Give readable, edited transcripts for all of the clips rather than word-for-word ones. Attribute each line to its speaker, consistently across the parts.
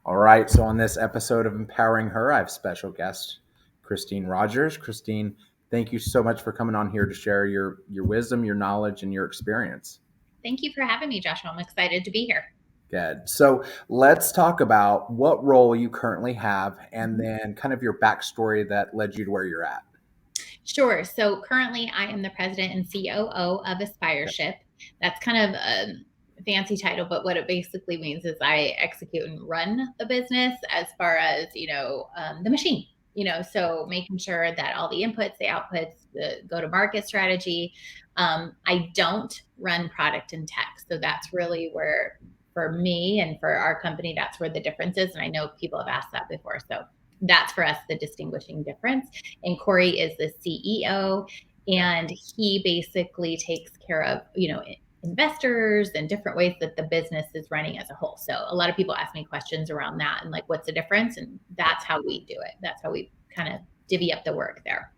Speaker 1: All right. So on this episode of Empowering Her, I have special guest Christine Rogers. Christine, thank you so much for coming on here to share your wisdom, your knowledge, and your experience.
Speaker 2: Thank you for having me, Joshua. I'm excited to be here.
Speaker 1: Good. So let's talk about what role you currently have and
Speaker 2: Mhm.
Speaker 1: then kind of your backstory that led you to where you're at.
Speaker 2: Sure. So currently, I am the president and COO of Aspireship. That's kind of a fancy title, but what it basically means is I execute and run the business as far as the machine. So making sure that all the inputs, the outputs, the go-to-market strategy. I don't run product and tech, so that's really where, for me and for our company, that's where the difference is. And I know people have asked that before, so that's for us the distinguishing difference. And Corey is the CEO, and he basically takes care of, investors and different ways that the business is running as a whole. So a lot of people ask me questions around that and like, what's the difference? And that's how we do it. That's how we kind of divvy up the work there.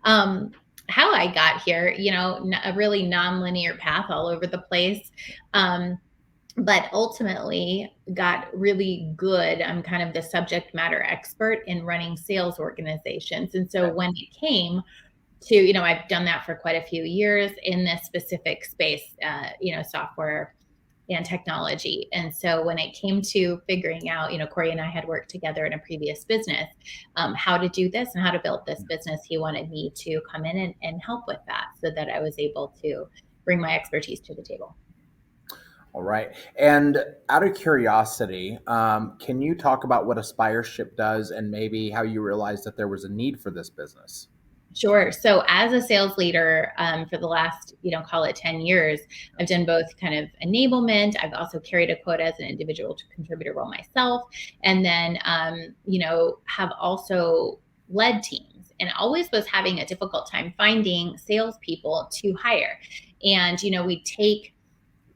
Speaker 2: Um, how I got here, a really non-linear path all over the place. But ultimately got really good. I'm kind of the subject matter expert in running sales organizations. And so when it came to, I've done that for quite a few years in this specific space, software and technology. And so when it came to figuring out, Corey and I had worked together in a previous business, how to do this and how to build this business, he wanted me to come in and help with that so that I was able to bring my expertise to the table.
Speaker 1: All right. And out of curiosity, can you talk about what Aspireship does and maybe how you realized that there was a need for this business?
Speaker 2: Sure. So as a sales leader for the last, call it 10 years, I've done both kind of enablement. I've also carried a quota as an individual contributor role myself. And then, have also led teams and always was having a difficult time finding salespeople to hire. And, we take,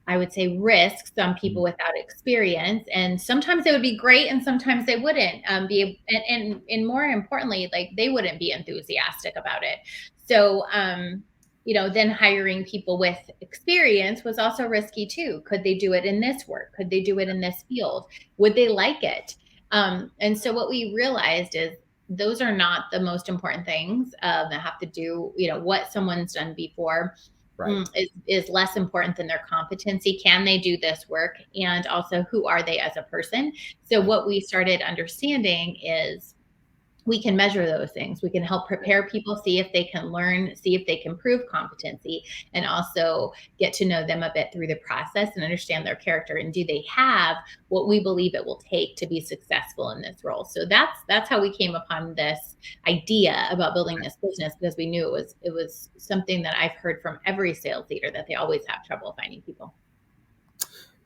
Speaker 2: I would say, risk some people without experience, and sometimes they would be great and sometimes they wouldn't be, and more importantly, like they wouldn't be enthusiastic about it. So then hiring people with experience was also risky too. Could they do it in this work? Could they do it in this field? Would they like it? And so what we realized is those are not the most important things that have to do, what someone's done before
Speaker 1: Right.
Speaker 2: is less important than their competency. Can they do this work? And also, who are they as a person? So, what we started understanding is we can measure those things. We can help prepare people, see if they can learn, see if they can prove competency, and also get to know them a bit through the process and understand their character. And do they have what we believe it will take to be successful in this role? So that's how we came upon this idea about building this business, because we knew it was something that I've heard from every sales leader that they always have trouble finding people.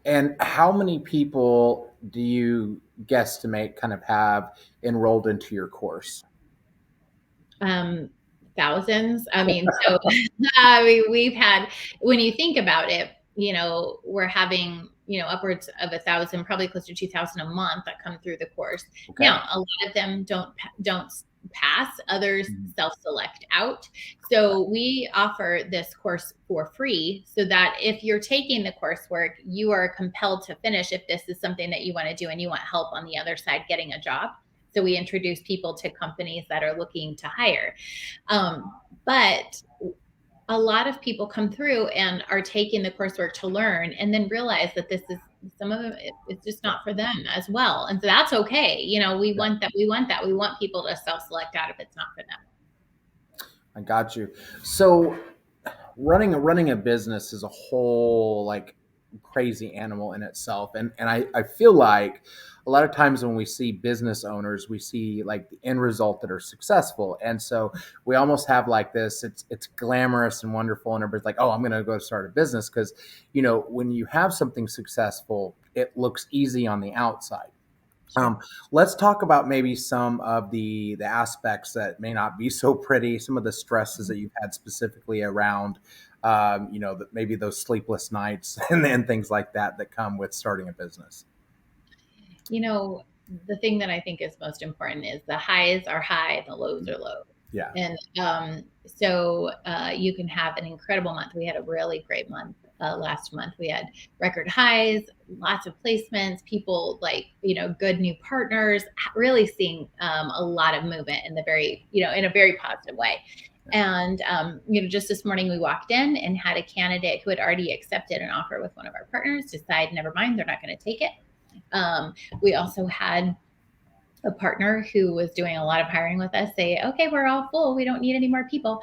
Speaker 1: And how many people do you guesstimate kind of have enrolled into your course?
Speaker 2: um, Thousands. I mean, so we've had, when you think about it, we're having, upwards of 1,000, probably close to 2,000 a month that come through the course.
Speaker 1: Okay.
Speaker 2: Now, a lot of them don't pass, others
Speaker 1: Mhm.
Speaker 2: self-select out. So we offer this course for free so that if you're taking the coursework, you are compelled to finish if this is something that you want to do and you want help on the other side getting a job. So we introduce people to companies that are looking to hire. But a lot of people come through and are taking the coursework to learn and then realize that this is, some of them, it's just not for them as well. And so that's okay. We
Speaker 1: Yeah,
Speaker 2: want that. We want that. We want people to self-select out if it's not for them.
Speaker 1: I got you. So running a business is a whole like crazy animal in itself, and I feel like a lot of times when we see business owners, we see like the end result that are successful, and so we almost have like this, it's glamorous and wonderful, and everybody's like, oh, I'm gonna go start a business because when you have something successful, it looks easy on the outside.
Speaker 2: Sure.
Speaker 1: Let's talk about maybe some of the aspects that may not be so pretty, some of the stresses that you've had specifically around, maybe those sleepless nights and then things like that that come with starting a business.
Speaker 2: You know, the thing that I think is most important is the highs are high, the lows are low.
Speaker 1: Yeah.
Speaker 2: And so you can have an incredible month. We had a really great month last month. We had record highs, lots of placements, people good new partners, really seeing a lot of movement in in a very positive way. And, just this morning we walked in and had a candidate who had already accepted an offer with one of our partners decide, never mind, they're not going to take it. We also had a partner who was doing a lot of hiring with us say, okay, we're all full. We don't need any more people.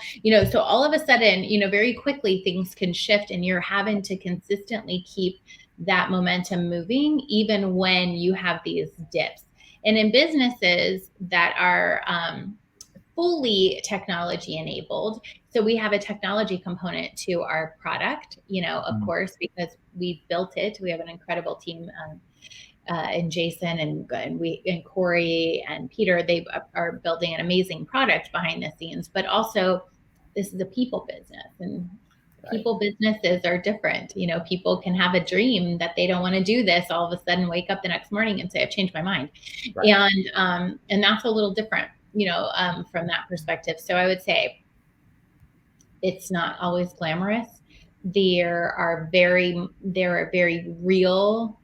Speaker 2: So all of a sudden, very quickly things can shift and you're having to consistently keep that momentum moving, even when you have these dips. And in businesses that are fully technology enabled, so we have a technology component to our product, of course, because we built it. We have an incredible team. And Jason and Corey and Peter, they are building an amazing product behind the scenes, but also this is a people business, and people businesses are different. People can have a dream that they don't want to do this, all of a sudden wake up the next morning and say, I've changed my mind. Right. And that's a little different, from that perspective. So I would say it's not always glamorous. There are very real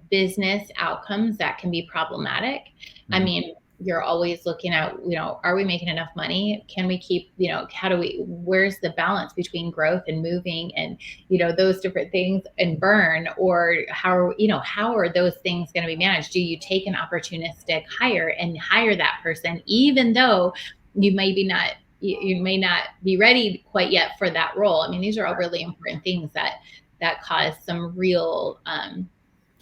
Speaker 2: business outcomes that can be problematic. Mm-hmm. I mean, you're always looking at, are we making enough money? Can we keep, where's the balance between growth and moving and, those different things, and burn, or how are those things going to be managed? Do you take an opportunistic hire and hire that person, even though you may not be ready quite yet for that role? I mean, these are all really important things that cause some real,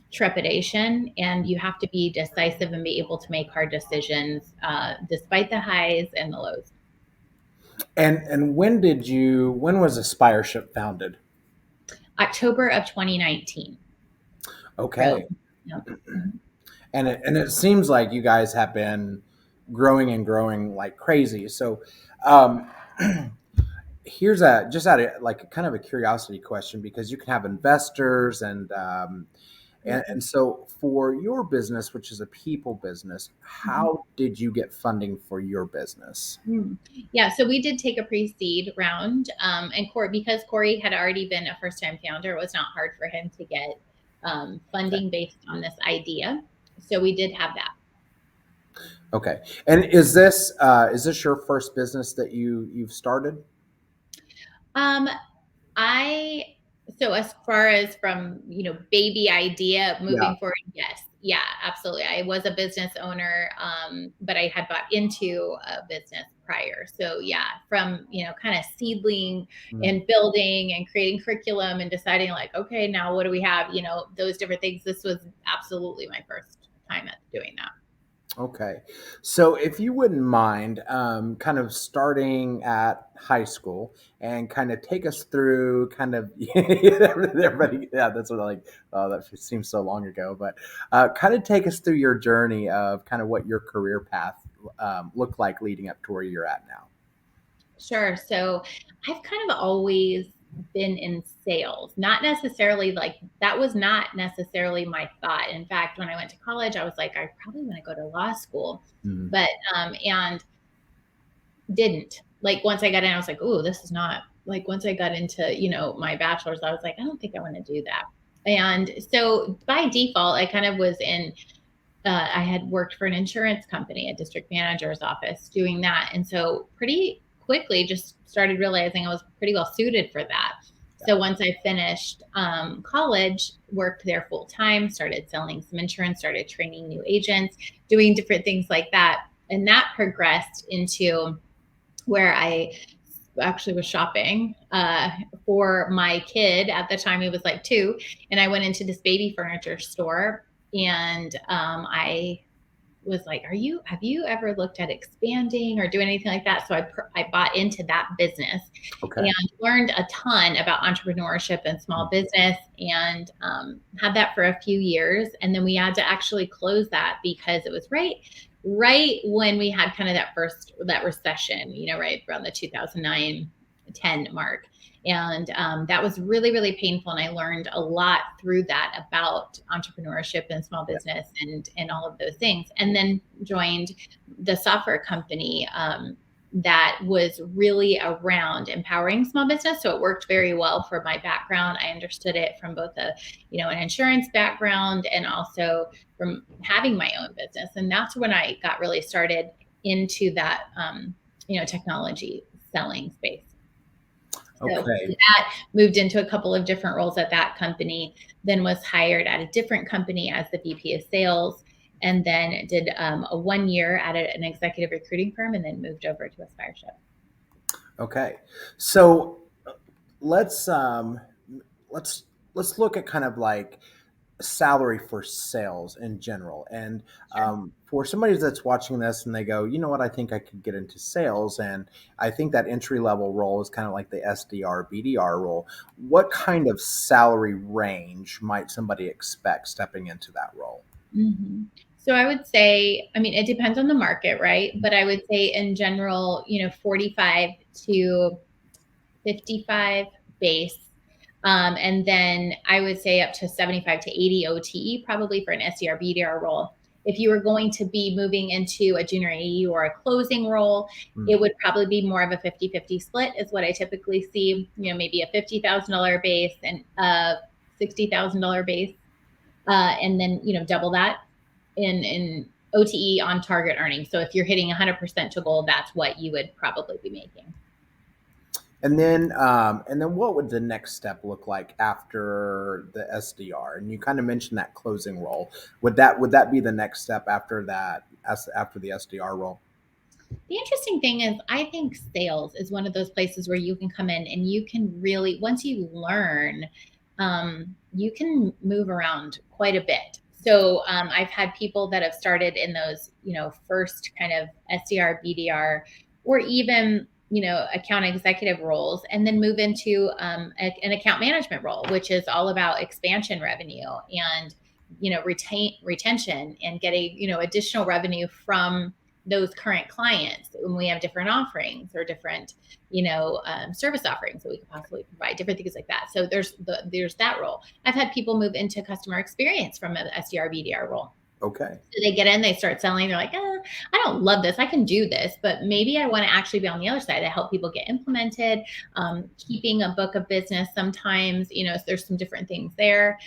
Speaker 2: trepidation, and you have to be decisive and be able to make hard decisions despite the highs and the lows.
Speaker 1: And when was Aspireship founded?
Speaker 2: October of 2019.
Speaker 1: Okay. So, yeah. And it seems like you guys have been growing and growing like crazy. So here's just out of like kind of a curiosity question, because you can have investors and so for your business, which is a people business, how did you get funding for your business?
Speaker 2: Yeah, so we did take a pre-seed round, and because Corey had already been a first-time founder, it was not hard for him to get funding based on this idea. So we did have that.
Speaker 1: Okay, and is this your first business that you've started?
Speaker 2: So as far as from, baby idea moving forward, yes. Yeah, absolutely. I was a business owner, but I had bought into a business prior. So yeah, from, kind of seedling and building and creating curriculum and deciding like, okay, now what do we have? Those different things. This was absolutely my first time at doing that.
Speaker 1: Okay. So if you wouldn't mind kind of starting at high school and kind of take us through kind of everybody. Yeah, that's what I like. Oh, that seems so long ago, but kind of take us through your journey of kind of what your career path looked like leading up to where you're at now.
Speaker 2: Sure. So I've kind of always been in sales, not necessarily that was not necessarily my thought. In fact, when I went to college, I was like, I probably want to go to law school, but, and didn't. Like once I got in, I was like, oh, this is not like, once I got into, my bachelor's, I was like, I don't think I want to do that. And so by default, I kind of was I had worked for an insurance company, a district manager's office, doing that. And so pretty quickly just started realizing I was pretty well suited for that. So once I finished college, worked there full time, started selling some insurance, started training new agents, doing different things like that. And that progressed into where I actually was shopping for my kid. At the time, he was like 2. And I went into this baby furniture store, and I was like, have you ever looked at expanding or doing anything like that? So I bought into that business and learned a ton about entrepreneurship and small business, and had that for a few years. And then we had to actually close that because it was right when we had kind of that recession, right around the 2009-10 mark. And that was really, really painful. And I learned a lot through that about entrepreneurship and small business and all of those things. And then joined the software company that was really around empowering small business. So it worked very well for my background. I understood it from both an insurance background and also from having my own business. And that's when I got really started into that, technology selling space. So
Speaker 1: Okay.
Speaker 2: that moved into a couple of different roles at that company, then was hired at a different company as the VP of sales, and then did a 1 year at an executive recruiting firm, and then moved over to Aspireship.
Speaker 1: Okay. So let's um let's let's look at kind of like salary for sales in general. And
Speaker 2: Sure.
Speaker 1: for somebody that's watching this and they go, you know what, I think I could get into sales. And I think that entry level role is kind of like the SDR, BDR role. What kind of salary range might somebody expect stepping into that role?
Speaker 2: Mm-hmm. So I would say, I mean, it depends on the market, right? But I would say in general, 45 to 55 base. And then I would say up to 75 to 80 OTE, probably for an SDR BDR role. If you were going to be moving into a junior AE or a closing role,
Speaker 1: Hmm.
Speaker 2: it would probably be more of a 50-50 split is what I typically see, maybe a $50,000 base and a $60,000 base. And then, double that in OTE on target earnings. So if you're hitting 100% to goal, that's what you would probably be making.
Speaker 1: And then what would the next step look like after the SDR? And you kind of mentioned that closing role. Would that be the next step after that, after the SDR role?
Speaker 2: The interesting thing is, I think sales is one of those places where you can come in and you can really, once you learn, you can move around quite a bit. So I've had people that have started in those, first kind of SDR, BDR, or even, account executive roles, and then move into an account management role, which is all about expansion revenue and, retention and getting, additional revenue from those current clients when we have different offerings or different service offerings that we could possibly provide, different things like that. So there's that role. I've had people move into customer experience from an SDR BDR role.
Speaker 1: Okay.
Speaker 2: So they get in, they start selling, they're like, I don't love this, I can do this, but maybe I want to actually be on the other side to help people get implemented. Keeping a book of business, sometimes there's some different things there.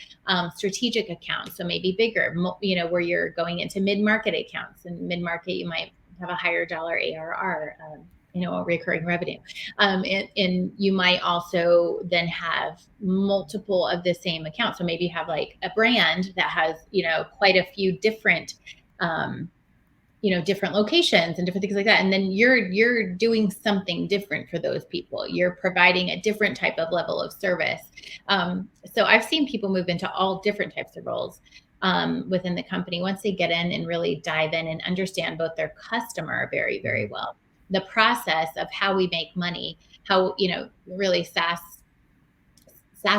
Speaker 2: Strategic accounts, so maybe bigger, where you're going into mid-market accounts, and mid-market you might have a higher dollar ARR, a recurring revenue. And you might also then have multiple of the same accounts. So maybe you have like a brand that has, quite a few different, different locations and different things like that. And then you're doing something different for those people. You're providing a different type of level of service. So I've seen people move into all different types of roles within the company once they get in and really dive in and understand both their customer very, very well, the process of how we make money, how, really SaaS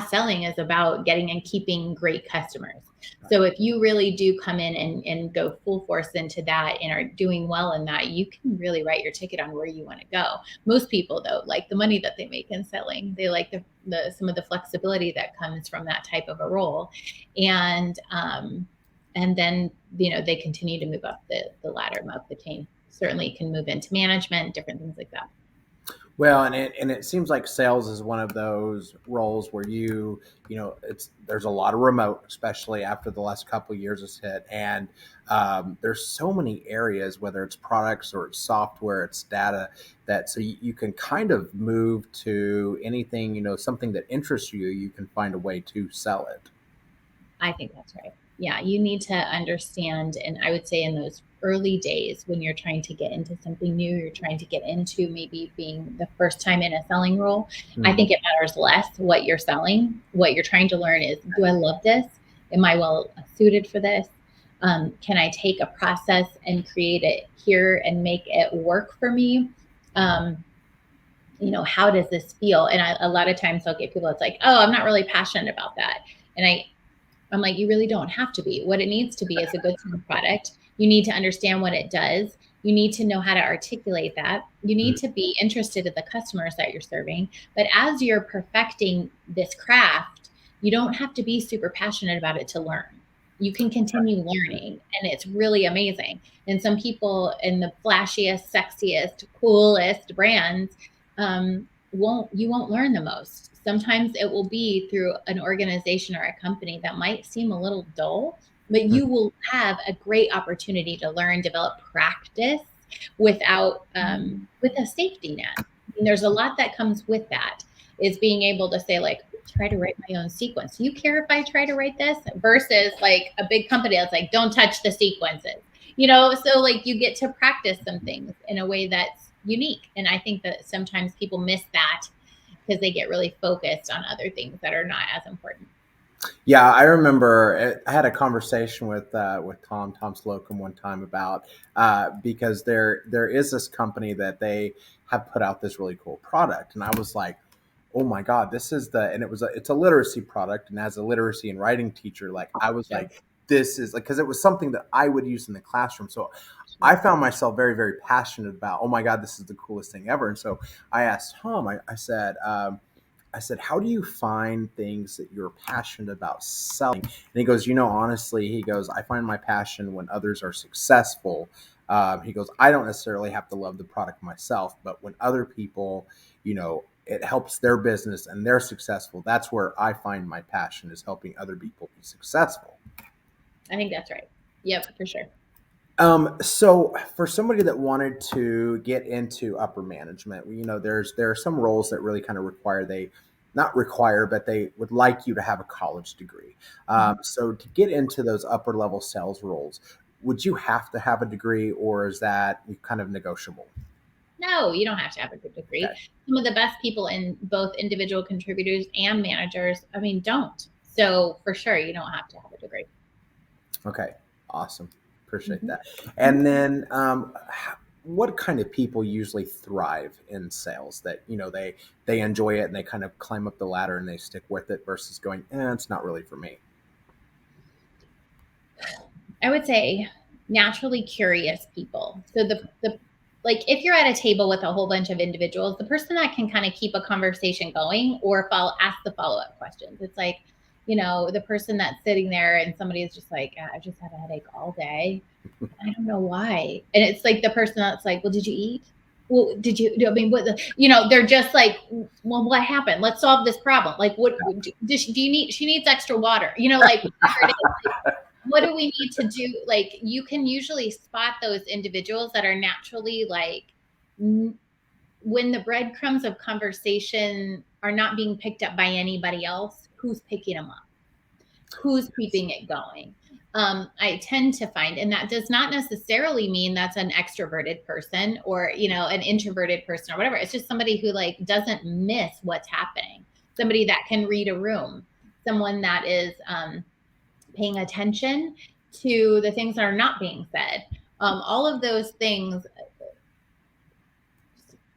Speaker 2: selling is about getting and keeping great customers. So if you really do come in and go full force into that and are doing well in that, you can really write your ticket on where you want to go. Most people, though, like the money that they make in selling. They like some of the flexibility that comes from that type of a role. And then, they continue to move up the ladder, move up the chain. Certainly can move into management, different things like that.
Speaker 1: Well, and it seems like sales is one of those roles where there's a lot of remote, especially after the last couple of years has hit, and there's so many areas, whether it's products or it's software, it's data, that so you can kind of move to anything, something that interests you. You can find a way to sell it.
Speaker 2: I think that's right. Yeah, you need to understand. And I would say in those early days when you're trying to get into something new, you're trying to get into maybe being the first time in a selling role, I think it matters less what you're selling. What you're trying to learn is, do I love this? Am I well suited for this? Can I take a process and create it here and make it work for me? How does this feel? And a lot of times I'll get people, it's like, oh, I'm not really passionate about that. And I'm like, you really don't have to be. What it needs to be is a good product. You need to understand what it does. You need to know how to articulate that. You need to be interested in the customers that you're serving. But as you're perfecting this craft, you don't have to be super passionate about it to learn. You can continue learning, and it's really amazing. And some people in the flashiest, sexiest, coolest brands won't learn the most. Sometimes it will be through an organization or a company that might seem a little dull, but you will have a great opportunity to learn, develop practice without with a safety net. I mean, there's a lot that comes with that, is being able to say like, try to write my own sequence. Do you care if I try to write this? Versus like a big company that's like, don't touch the sequences, so like you get to practice some things in a way that's unique. And I think that sometimes people miss that because they get really focused on other things that are not as important.
Speaker 1: Yeah, I remember I had a conversation with Tom Slocum one time about because there is this company that they have put out this really cool product, and I was like, oh my god, this is and it's a literacy product, and as a literacy and writing teacher, like I was
Speaker 2: Sure.
Speaker 1: like, this is like, because it was something that I would use in the classroom, so
Speaker 2: Sure.
Speaker 1: I found myself very very passionate about, oh my god, this is the coolest thing ever. And so I asked Tom, I said, how do you find things that you're passionate about selling? And he goes, honestly, he goes, I find my passion when others are successful. He goes, I don't necessarily have to love the product myself, but when other people, it helps their business and they're successful, that's where I find my passion, is helping other people be successful.
Speaker 2: I think that's right. Yep, for sure.
Speaker 1: So for somebody that wanted to get into upper management, there are some roles that really kind of require, they not require, but they would like you to have a college degree.
Speaker 2: Mhm.
Speaker 1: So to get into those upper level sales roles, would you have to have a degree, or is that kind of negotiable?
Speaker 2: No, you don't have to have a good
Speaker 1: Okay.
Speaker 2: degree. Some of the best people in both individual contributors and managers, I mean, don't. So for sure, you don't have to have a degree.
Speaker 1: Okay. Awesome. Appreciate
Speaker 2: Mhm.
Speaker 1: that. And then, what kind of people usually thrive in sales, that they enjoy it and they kind of climb up the ladder and they stick with it, versus going, it's not really for me?
Speaker 2: I would say naturally curious people. So the like if you're at a table with a whole bunch of individuals, the person that can kind of keep a conversation going or ask the follow-up questions. It's like, the person that's sitting there and somebody is just like, I've just had a headache all day. I don't know why. And it's like the person that's like, well, did you eat? Well, did you, I mean, they're just like, well, what happened? Let's solve this problem. Like, she needs extra water, like whatever it is. Like, what do we need to do? Like, you can usually spot those individuals that are naturally like, when the breadcrumbs of conversation are not being picked up by anybody else, who's picking them up? Who's keeping it going? I tend to find, and that does not necessarily mean that's an extroverted person or, an introverted person or whatever. It's just somebody who like doesn't miss what's happening. Somebody that can read a room, someone that is paying attention to the things that are not being said. All of those things,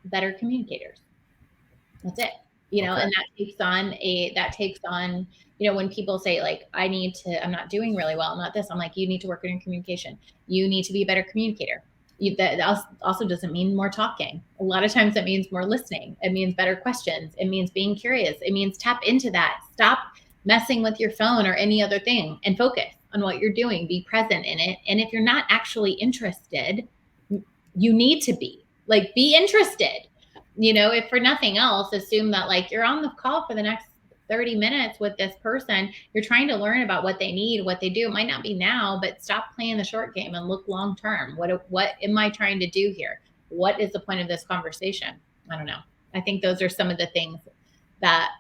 Speaker 2: better communicators. That's it.
Speaker 1: Okay.
Speaker 2: And that takes on, when people say like, I'm not doing really well, I'm not this, I'm like, you need to work on your communication. You need to be a better communicator. That also doesn't mean more talking. A lot of times it means more listening. It means better questions. It means being curious. It means tap into that. Stop messing with your phone or any other thing and focus on what you're doing. Be present in it. And if you're not actually interested, you need to be interested. If for nothing else, assume that like you're on the call for the next 30 minutes with this person. You're trying to learn about what they need, what they do. It might not be now, but stop playing the short game and look long term. What am I trying to do here? What is the point of this conversation? I don't know. I think those are some of the things that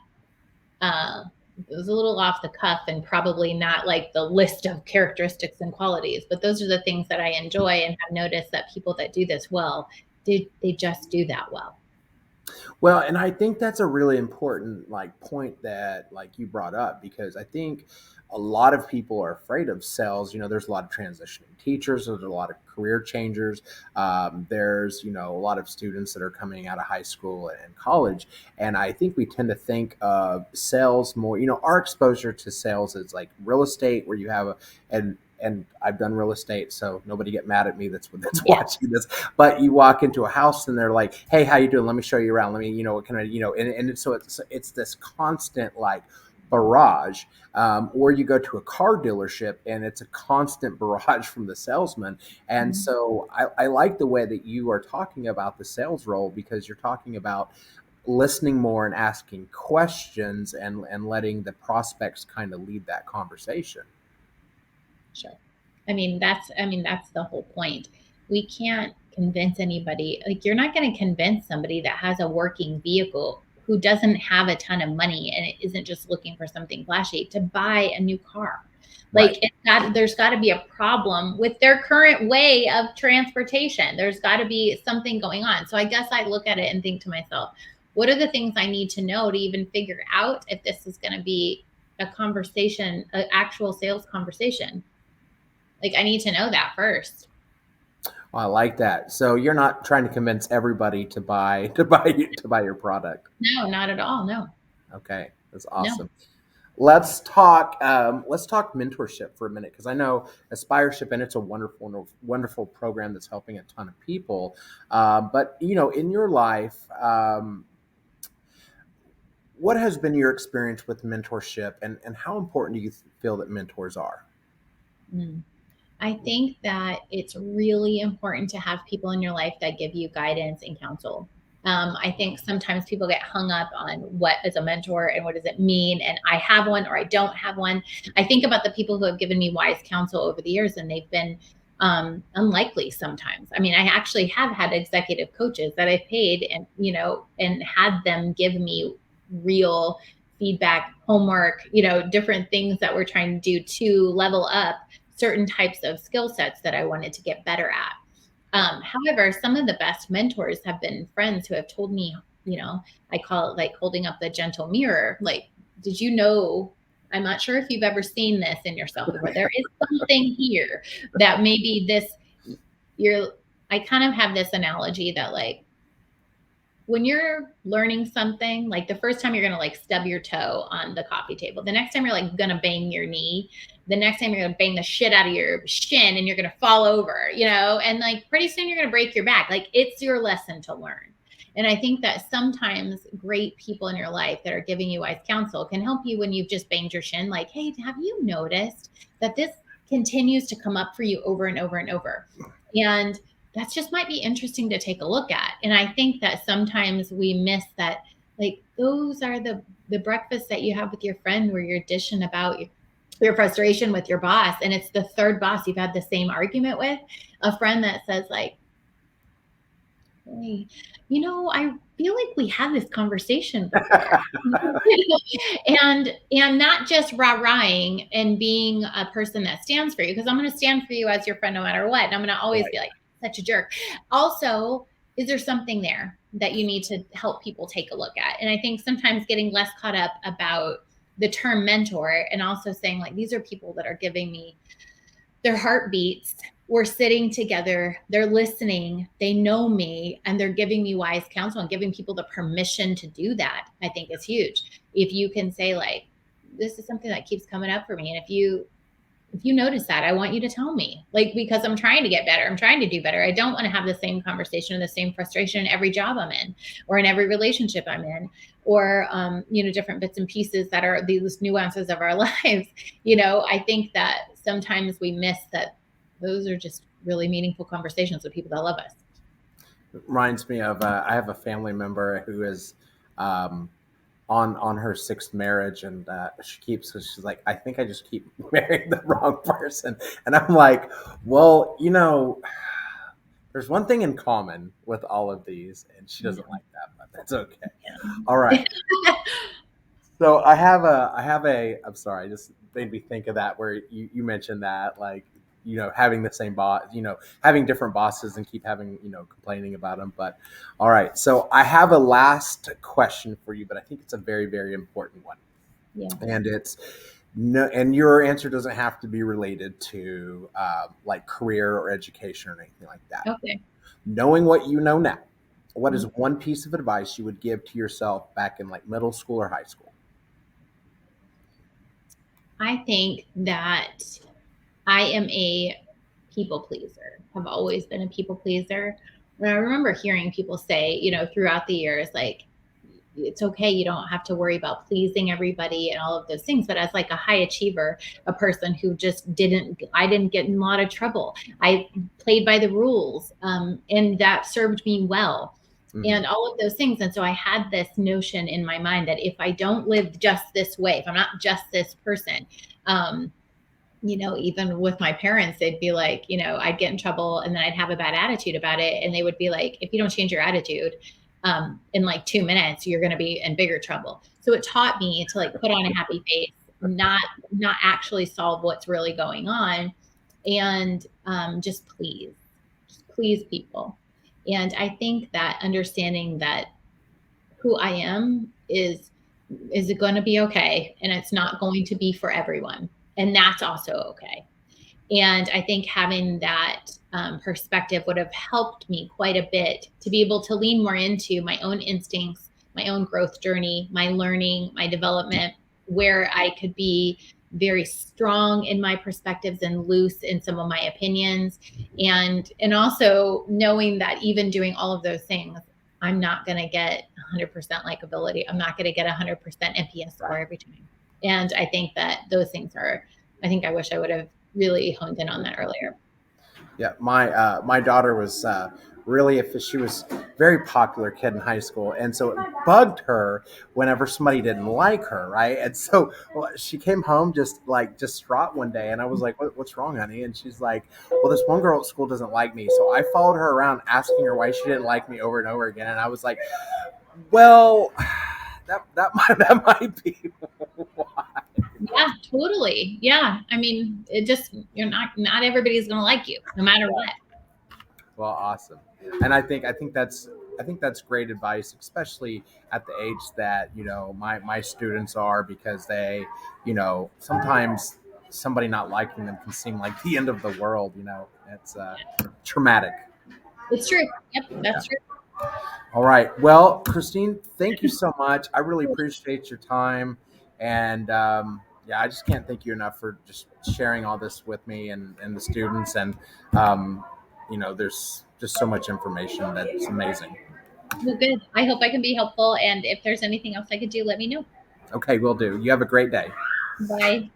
Speaker 2: it was a little off the cuff and probably not like the list of characteristics and qualities, but those are the things that I enjoy and have noticed that people that do this well, they just do that well.
Speaker 1: Well, and I think that's a really important point that you brought up, because I think a lot of people are afraid of sales. There's a lot of transitioning teachers, there's a lot of career changers. There's a lot of students that are coming out of high school and college, and I think we tend to think of sales more. Our exposure to sales is like real estate, where you have and I've done real estate, so nobody get mad at me that's
Speaker 2: Yeah.
Speaker 1: watching this. But you walk into a house and they're like, "Hey, how you doing? Let me show you around. Let me, what can I, and so it's this constant like barrage. Or you go to a car dealership and it's a constant barrage from the salesman. And
Speaker 2: Mhm.
Speaker 1: so I like the way that you are talking about the sales role, because you're talking about listening more and asking questions, and letting the prospects kind of lead that conversation.
Speaker 2: Sure. I mean that's the whole point. We can't convince anybody. Like you're not going to convince somebody that has a working vehicle who doesn't have a ton of money and it isn't just looking for something flashy to buy a new car.
Speaker 1: Right.
Speaker 2: There's got to be a problem with their current way of transportation. There's got to be something going on. So I guess I look at it and think to myself, what are the things I need to know to even figure out if this is going to be a conversation, an actual sales conversation? Like I need to know that first.
Speaker 1: Well, I like that. So you're not trying to convince everybody to buy your product.
Speaker 2: No, not at all. No,
Speaker 1: Okay, that's
Speaker 2: no.
Speaker 1: awesome. Let's talk mentorship for a minute, because I know Aspireship, and it's a wonderful program that's helping a ton of people. But in your life, what has been your experience with mentorship, and how important do you feel that mentors are?
Speaker 2: Mm. I think that it's really important to have people in your life that give you guidance and counsel. I think sometimes people get hung up on what is a mentor and what does it mean, and I have one or I don't have one. I think about the people who have given me wise counsel over the years, and they've been unlikely sometimes. I mean, I actually have had executive coaches that I paid and and had them give me real feedback, homework, different things that we're trying to do to level up certain types of skill sets that I wanted to get better at. However, some of the best mentors have been friends who have told me, I call it like holding up the gentle mirror. Like, did you know? I'm not sure if you've ever seen this in yourself before. There is something here that maybe this, you're, I kind of have this analogy that like when you're learning something, like the first time you're gonna like stub your toe on the coffee table. The next time you're like gonna bang your knee. The next time you're gonna bang the shit out of your shin and you're gonna fall over, and like pretty soon you're gonna break your back. Like it's your lesson to learn. And I think that sometimes great people in your life that are giving you wise counsel can help you when you've just banged your shin. Like, hey, have you noticed that this continues to come up for you over and over and over? And that just might be interesting to take a look at. And I think that sometimes we miss that, like those are the breakfasts that you have with your friend where you're dishing about your frustration with your boss, and it's the third boss you've had the same argument with, a friend that says like, hey, I feel like we had this conversation before. And not just rah-rahing and being a person that stands for you, because I'm going to stand for you as your friend no matter what, and I'm going to always
Speaker 1: Right.
Speaker 2: be like such a jerk. Also, is there something there that you need to help people take a look at? And I think sometimes getting less caught up about the term mentor and also saying like these are people that are giving me their heartbeats. We're sitting together, they're listening, they know me, and they're giving me wise counsel, and giving people the permission to do that, I think is huge. If you can say, like, this is something that keeps coming up for me. And if you notice that, I want you to tell me, like, because I'm trying to get better. I'm trying to do better. I don't want to have the same conversation and the same frustration in every job I'm in or in every relationship I'm in or, different bits and pieces that are these nuances of our lives. I think that sometimes we miss that those are just really meaningful conversations with people that love us.
Speaker 1: Reminds me of I have a family member who is um, on her sixth marriage, and she's like, I think I just keep marrying the wrong person, and I'm like, well, there's one thing in common with all of these, and she doesn't
Speaker 2: Yeah.
Speaker 1: like that, but that's okay. All right. So I'm sorry, I just made me think of that where you mentioned that, like, having the same boss, having different bosses and keep having, complaining about them. But all right. So I have a last question for you, but I think it's a very, very important one.
Speaker 2: Yeah.
Speaker 1: And it's no, and your answer doesn't have to be related to like career or education or anything like that.
Speaker 2: Okay.
Speaker 1: Knowing what you know now, what is
Speaker 2: Mhm.
Speaker 1: one piece of advice you would give to yourself back in like middle school or high school?
Speaker 2: I think that I am a people pleaser. I've always been a people pleaser. And I remember hearing people say, throughout the years, like, it's okay. You don't have to worry about pleasing everybody and all of those things. But as like a high achiever, a person who just I didn't get in a lot of trouble. I played by the rules, and that served me well.
Speaker 1: Mm-hmm.
Speaker 2: And all of those things. And so I had this notion in my mind that if I don't live just this way, if I'm not just this person, even with my parents, they'd be like, I'd get in trouble and then I'd have a bad attitude about it. And they would be like, if you don't change your attitude in like 2 minutes, you're going to be in bigger trouble. So it taught me to like put on a happy face, not actually solve what's really going on, and just please people. And I think that understanding that who I am is it going to be okay, and it's not going to be for everyone, and that's also okay. And I think having that perspective would have helped me quite a bit to be able to lean more into my own instincts, my own growth journey, my learning, my development, where I could be very strong in my perspectives and loose in some of my opinions, and also knowing that even doing all of those things, I'm not going to get 100% likability. I'm not going to get 100% NPS score every time. And I think that those things are, I think I wish I would have really honed in on that earlier.
Speaker 1: Yeah, my daughter was really, if she was a very popular kid in high school, and so it bugged her whenever somebody didn't like her, right? And so she came home just like distraught one day, and I was like, "What's wrong, honey?" And she's like, "Well, this one girl at school doesn't like me." So I followed her around asking her why she didn't like me over and over again, and I was like, "Well, that might be why."
Speaker 2: Yeah, totally. Yeah. I mean, it just, not everybody's going to like you no matter what.
Speaker 1: Well, awesome. And I think that's great advice, especially at the age that my students are, because they, sometimes somebody not liking them can seem like the end of the world. It's traumatic.
Speaker 2: It's true. Yep.
Speaker 1: Yeah.
Speaker 2: That's true.
Speaker 1: All right. Well, Christine, thank you so much. I really appreciate your time, and yeah, I just can't thank you enough for just sharing all this with me and the students. And um, there's just so much information that's amazing.
Speaker 2: Well, good. I hope I can be helpful. And if there's anything else I could do, let me know.
Speaker 1: Okay, will do. You have a great day.
Speaker 2: Bye.